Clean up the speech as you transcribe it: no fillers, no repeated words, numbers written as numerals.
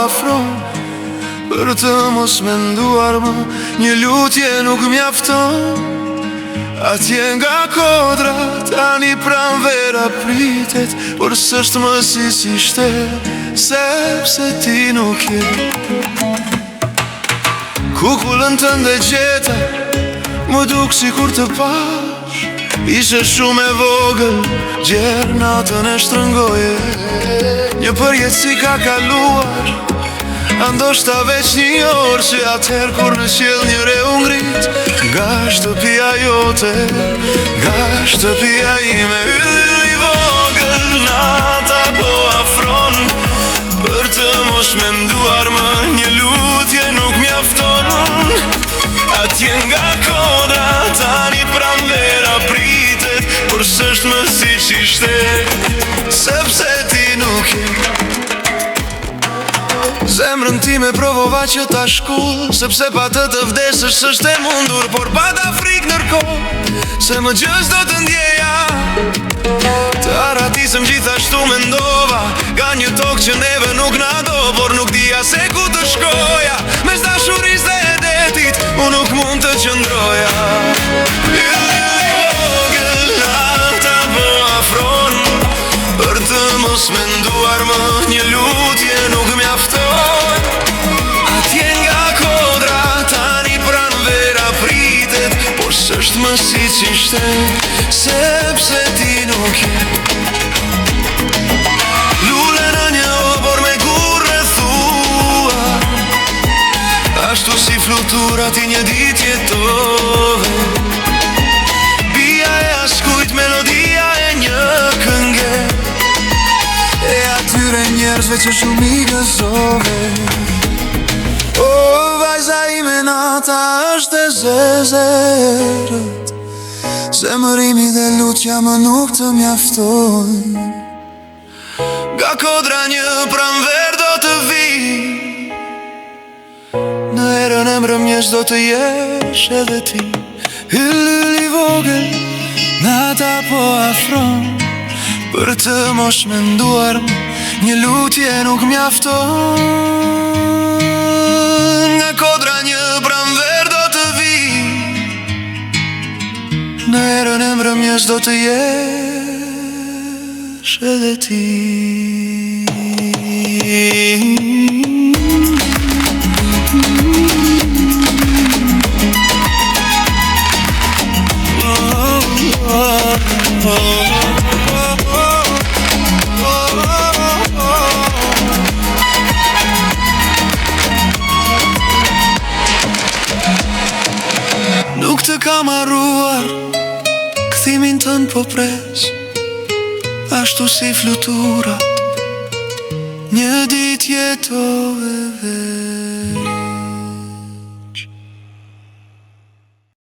afron, për të mos menduar më, një lutje nuk mjafton. Atje nga kodra, tani pranvera pritet, por s'është më si ishte, sepse ti nuk je. Kukullën tënde gjeta, më duk si kur të pash, ishe shumë e vogël, gjerë natën e shtrëngoje. Një përjet si ka kaluar, andoshta veç një orë, që atëherë kur në qiell një re u ngrit, nga shtëpia jote, nga shtëpia ime. Yll i vogël, nata po afron, për të mos menduar më, një lutje nuk mjafton. Atje nga kodra, tani pranvera pritet, por s'është më siç ishte, sepse ti nuk je. Zemrën ti me provova që ta shkull, sepse pa të të vdesësh është e mundur, por pa ta frik nërkohë, se më gjës do të ndjeja. Të aratisëm gjithashtu mendova, ka një tokë që neve nuk na do, por nuk dija se ku të shkoja. Mes dashuris dhe e detit, unë nuk mund të qëndroja. Yll i vogël, nata po afron, për të mos menduar më, një lutje nuk mjafton. Atje nga kodra, tani pranvera pritet, por s'është më siç ishte, sepse ti nuk je. Lule në një obor me gur rrethuar, ashtu si flutura ti një dit jetove. Bia e askujt, melodia e një kënge, e atyre njerëzve që shumë i gëzove. O, vajza ime, nata është e zezerët, zemërimi dhe lutja më nuk të mjafton. Nga kodra një pranver do të vi, në erën e mbrëmjes do të jesh edhe ti. Yll i vogël, nata po afron, për të mos menduar më, një lutje nuk mjafton. Nga kodra një pranver do të vi, në erën e mbrëmjes do të jesh edhe ti. Nuk të kam arruar, kthimin tën po pres, ashtu si fluturat, një dit jetove veç.